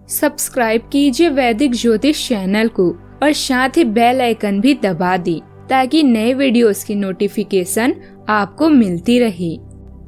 Subscribe कीजिए वैदिक ज्योतिष चैनल को और साथ ही बेल आइकन भी दबा दी ताकि नए वीडियोस की नोटिफिकेशन आपको मिलती रहे।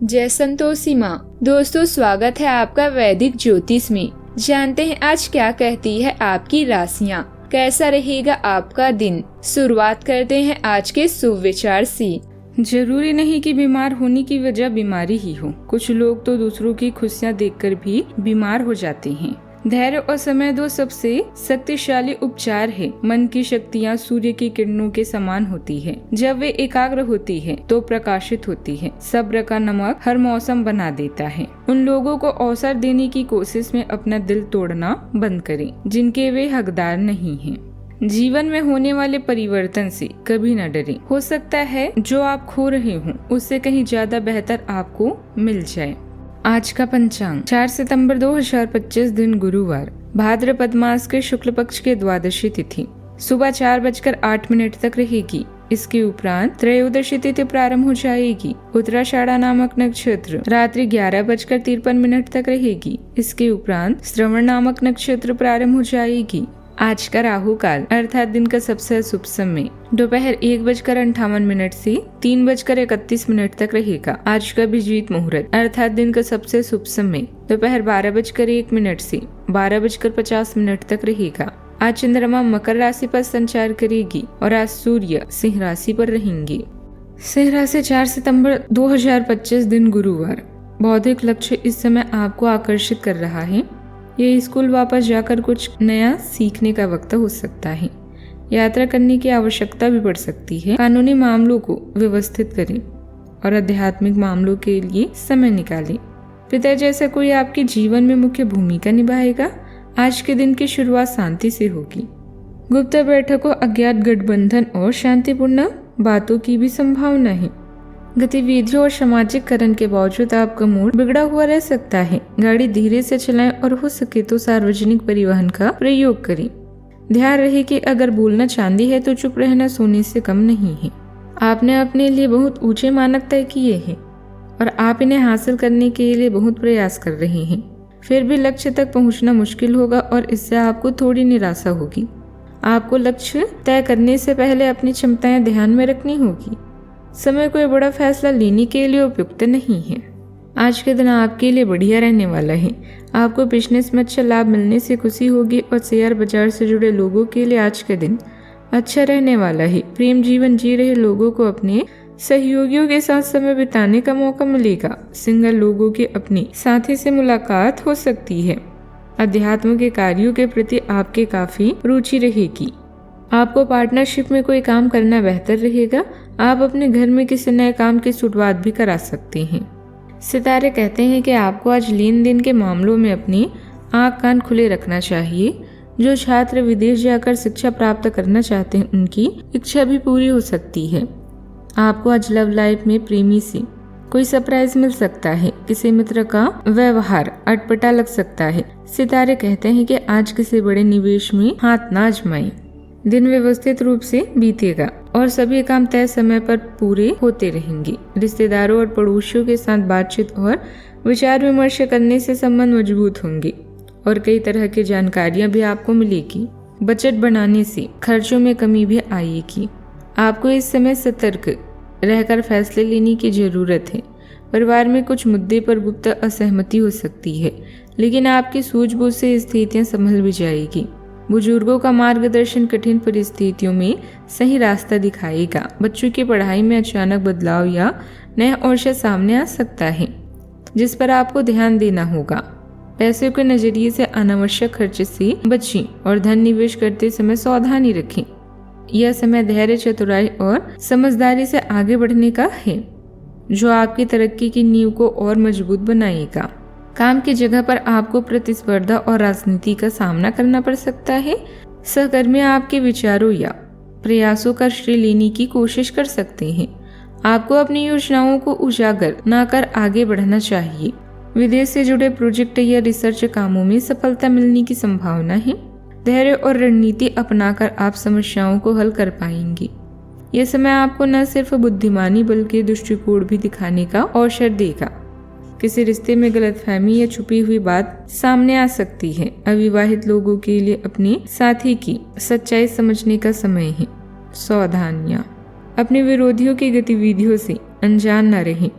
जय संतोषी माँ। दोस्तों, स्वागत है आपका वैदिक ज्योतिष में। जानते हैं आज क्या कहती है आपकी राशियाँ, कैसा रहेगा आपका दिन। शुरुआत करते हैं आज के शुभ विचार से। जरूरी नहीं कि बीमार होने की वजह बीमारी ही हो। कुछ लोग तो दूसरों की खुशियां देखकर भी बीमार हो जाते हैं। धैर्य और समय दो सबसे शक्तिशाली उपचार है। मन की शक्तियाँ सूर्य की किरणों के समान होती है। जब वे एकाग्र होती है तो प्रकाशित होती है। सब्र का नमक हर मौसम बना देता है। उन लोगों को अवसर देने की कोशिश में अपना दिल तोड़ना बंद करें जिनके वे हकदार नहीं हैं। जीवन में होने वाले परिवर्तन से कभी न डरें। हो सकता है जो आप खो रहे हों उससे कहीं ज्यादा बेहतर आपको मिल जाए। आज का पंचांग 4 सितंबर 2025 दिन गुरुवार, भाद्रपद मास के शुक्ल पक्ष के द्वादशी तिथि सुबह 4:08 तक रहेगी। इसके उपरांत त्रयोदशी तिथि प्रारंभ हो जाएगी। उत्तराषाढ़ा नामक नक्षत्र रात्रि 11:53 तक रहेगी। इसके उपरांत श्रवण नामक नक्षत्र प्रारंभ हो जाएगी। आज का राहु काल अर्थात दिन का सबसे शुभ समय दोपहर 1:58 से 3:31 तक रहेगा। आज का अभिजीत मुहूर्त अर्थात दिन का सबसे शुभ समय दोपहर 12:01 से 12:50 तक रहेगा। आज चंद्रमा मकर राशि पर संचार करेगी और आज सूर्य सिंह राशि पर रहेंगे। सिंह राशि 4 सितंबर 2025 दिन गुरुवार, बौद्धिक लक्ष्य इस समय आपको आकर्षित कर रहा है। ये स्कूल वापस जाकर कुछ नया सीखने का वक्त हो सकता है। यात्रा करने की आवश्यकता भी पड़ सकती है। कानूनी मामलों को व्यवस्थित करें और आध्यात्मिक मामलों के लिए समय निकालें। पिता जैसा कोई आपके जीवन में मुख्य भूमिका निभाएगा। आज के दिन की शुरुआत शांति से होगी। गुप्त बैठकों, अज्ञात गठबंधन और शांतिपूर्ण बातों की भी संभावना है। गतिविधियों और सामाजिककरण के बावजूद आपका मूड बिगड़ा हुआ रह सकता है। गाड़ी धीरे से चलाएं और हो सके तो सार्वजनिक परिवहन का प्रयोग करें। ध्यान रहे कि अगर बोलना चांदी है तो चुप रहना सोने से कम नहीं है। आपने अपने लिए बहुत ऊंचे मानक तय किए हैं और आप इन्हें हासिल करने के लिए बहुत प्रयास कर रहे हैं। फिर भी लक्ष्य तक पहुंचना मुश्किल होगा और इससे आपको थोड़ी निराशा होगी। आपको लक्ष्य तय करने से पहले अपनी क्षमताएं ध्यान में रखनी होगी। समय कोई बड़ा फैसला लेने के लिए उपयुक्त नहीं है। आज के दिन आपके लिए बढ़िया रहने वाला है। आपको बिजनेस में अच्छा लाभ मिलने से खुशी होगी और शेयर बाजार से जुड़े लोगों के लिए आज के दिन अच्छा रहने वाला है। प्रेम जीवन जी रहे लोगों को अपने सहयोगियों के साथ समय बिताने का मौका मिलेगा। सिंगल लोगों की अपनी साथी से मुलाकात हो सकती है। अध्यात्म के कार्यों के प्रति आपके काफी रुचि रहेगी। आपको पार्टनरशिप में कोई काम करना बेहतर रहेगा। आप अपने घर में किसी नए काम की शुरुआत भी करा सकते हैं। सितारे कहते हैं कि आपको आज लेन देन के मामलों में अपनी आँख कान खुले रखना चाहिए। जो छात्र विदेश जाकर शिक्षा प्राप्त करना चाहते हैं उनकी इच्छा भी पूरी हो सकती है। आपको आज लव लाइफ में प्रेमी से कोई सरप्राइज मिल सकता है। किसी मित्र का व्यवहार अटपटा लग सकता है। सितारे कहते हैं कि आज किसी बड़े निवेश में हाथ ना आजमाएं। दिन व्यवस्थित रूप से बीतेगा और सभी काम तय समय पर पूरे होते रहेंगे। रिश्तेदारों और पड़ोसियों के साथ बातचीत और विचार विमर्श करने से संबंध मजबूत होंगे और कई तरह की जानकारियां भी आपको मिलेगी। बजट बनाने से खर्चों में कमी भी आएगी। आपको इस समय सतर्क रहकर फैसले लेने की जरूरत है। परिवार में कुछ मुद्दे पर गुप्त असहमति हो सकती है, लेकिन आपकी सूझबूझ से स्थितियां संभल भी जाएगी। बुजुर्गों का मार्गदर्शन कठिन परिस्थितियों में सही रास्ता दिखाएगा। बच्चों की पढ़ाई में अचानक बदलाव या नया अवसर सामने आ सकता है जिस पर आपको ध्यान देना होगा। पैसे के नजरिए से अनावश्यक खर्च से बचें और धन निवेश करते समय सावधानी रखें। यह समय धैर्य, चतुराई और समझदारी से आगे बढ़ने का है जो आपकी तरक्की की नींव को और मजबूत बनाएगा। काम की जगह पर आपको प्रतिस्पर्धा और राजनीति का सामना करना पड़ सकता है। सहकर्मी आपके विचारों या प्रयासों का श्रेय लेने की कोशिश कर सकते हैं। आपको अपनी योजनाओं को उजागर न कर आगे बढ़ना चाहिए। विदेश से जुड़े प्रोजेक्ट या रिसर्च कामों में सफलता मिलने की संभावना है। धैर्य और रणनीति अपनाकर आप समस्याओं को हल कर पाएंगे। यह समय आपको न सिर्फ बुद्धिमानी बल्कि दृष्टिकोण भी दिखाने का अवसर देगा। किसी रिश्ते में गलतफहमी या छुपी हुई बात सामने आ सकती है। अविवाहित लोगों के लिए अपने साथी की सच्चाई समझने का समय है। सावधानियां, अपने विरोधियों की गतिविधियों से अनजान न रहें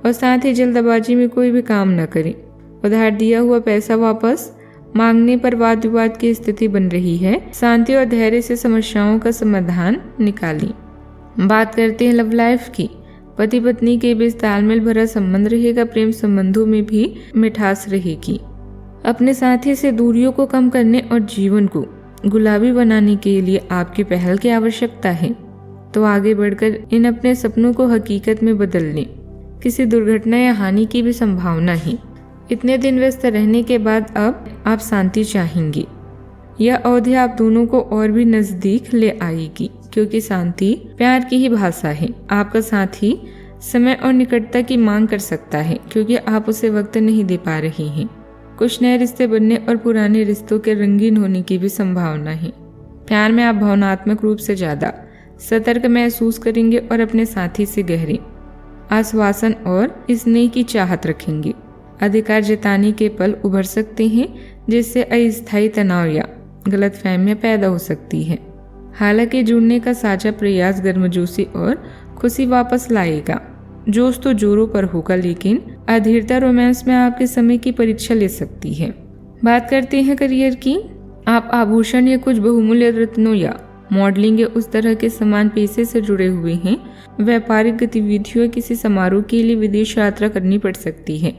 और साथ ही जल्दबाजी में कोई भी काम न करें। उधार दिया हुआ पैसा वापस मांगने पर वाद विवाद की स्थिति बन रही है। शांति और धैर्य से समस्याओं का समाधान निकालें। बात करते हैं लव लाइफ की। पति पत्नी के बीच तालमेल भरा संबंध रहेगा। प्रेम संबंधों में भी मिठास रहेगी। अपने साथी से दूरियों को कम करने और जीवन को गुलाबी बनाने के लिए आपकी पहल की आवश्यकता है, तो आगे बढ़कर इन अपने सपनों को हकीकत में बदल लें। किसी दुर्घटना या हानि की भी संभावना है। इतने दिन व्यस्त रहने के बाद अब आप शांति चाहेंगे। यह अवधि आप दोनों को और भी नजदीक ले आएगी, क्योंकि शांति प्यार की ही भाषा है। आपका साथी समय और निकटता की मांग कर सकता है, क्योंकि आप उसे वक्त नहीं दे पा रहे हैं। कुछ नए रिश्ते बनने और पुराने रिश्तों के रंगीन होने की भी संभावना है। प्यार में आप भावनात्मक रूप से ज्यादा सतर्क महसूस करेंगे और अपने साथी से गहरे आश्वासन और स्नेह की चाहत रखेंगे। अधिकार जताने के पल उभर सकते हैं, जिससे अस्थायी तनाव या गलतफहमियां पैदा हो सकती है। हालांकि जुड़ने का साझा प्रयास गर्मजोशी और खुशी वापस लाएगा। जोश तो जोरों पर होगा, लेकिन अधीरता रोमांस में आपके समय की परीक्षा ले सकती है। बात करते हैं करियर की। आप आभूषण या कुछ बहुमूल्य रत्नों या मॉडलिंग या उस तरह के समान पेशे से जुड़े हुए हैं। व्यापारिक गतिविधियों किसी समारोह के लिए विदेश यात्रा करनी पड़ सकती है।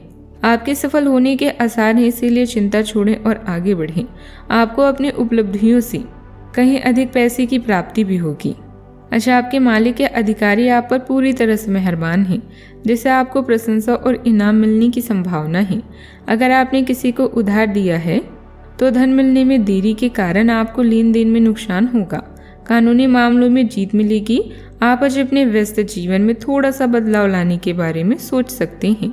आपके सफल होने के आसार हैं, इसीलिए चिंता छोड़ें और आगे बढ़ें। आपको अपनी उपलब्धियों से कहीं अधिक पैसे की प्राप्ति भी होगी। अच्छा, आपके मालिक या अधिकारी आप पर पूरी तरह से मेहरबान हैं, जिससे आपको प्रशंसा और इनाम मिलने की संभावना है। अगर आपने किसी को उधार दिया है तो धन मिलने में देरी के कारण आपको लेन देन में नुकसान होगा। कानूनी मामलों में जीत मिलेगी। आप आज अपने व्यस्त जीवन में थोड़ा सा बदलाव लाने के बारे में सोच सकते हैं।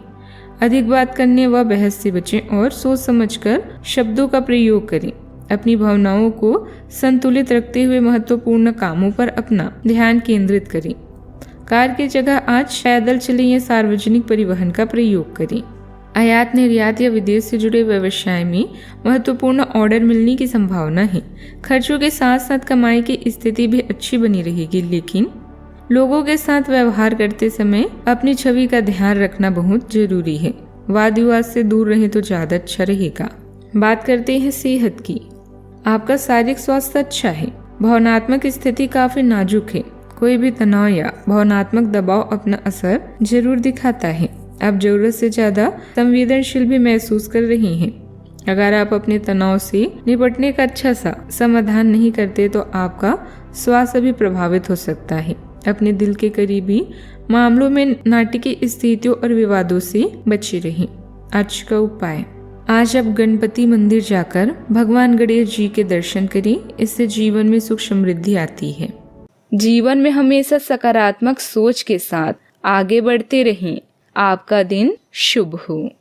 अधिक बात करने व बहस से बचें और सोच समझकर शब्दों का प्रयोग करें। अपनी भावनाओं को संतुलित रखते हुए महत्वपूर्ण कामों पर अपना ध्यान केंद्रित करें। कार की जगह आज पैदल चलें या सार्वजनिक परिवहन का प्रयोग करें। आयात निर्यात या विदेश से जुड़े व्यवसाय में महत्वपूर्ण ऑर्डर मिलने की संभावना है। खर्चों के साथ साथ कमाई की स्थिति भी अच्छी बनी रहेगी, लेकिन लोगों के साथ व्यवहार करते समय अपनी छवि का ध्यान रखना बहुत जरूरी है। वाद विवाद से दूर रहें तो ज्यादा अच्छा रहेगा। बात करते हैं सेहत की। आपका शारीरिक स्वास्थ्य अच्छा है। भावनात्मक स्थिति काफी नाजुक है। कोई भी तनाव या भावनात्मक दबाव अपना असर जरूर दिखाता है। आप जरूरत से ज्यादा संवेदनशील भी महसूस कर रहे हैं। अगर आप अपने तनाव से निपटने का अच्छा सा समाधान नहीं करते तो आपका स्वास्थ्य भी प्रभावित हो सकता है। अपने दिल के करीबी मामलों में नाटकीय स्थितियों और विवादों से बचे रहें। आज का उपाय, आज आप गणपति मंदिर जाकर भगवान गणेश जी के दर्शन करें। इससे जीवन में सुख समृद्धि आती है। जीवन में हमेशा सकारात्मक सोच के साथ आगे बढ़ते रहें। आपका दिन शुभ हो।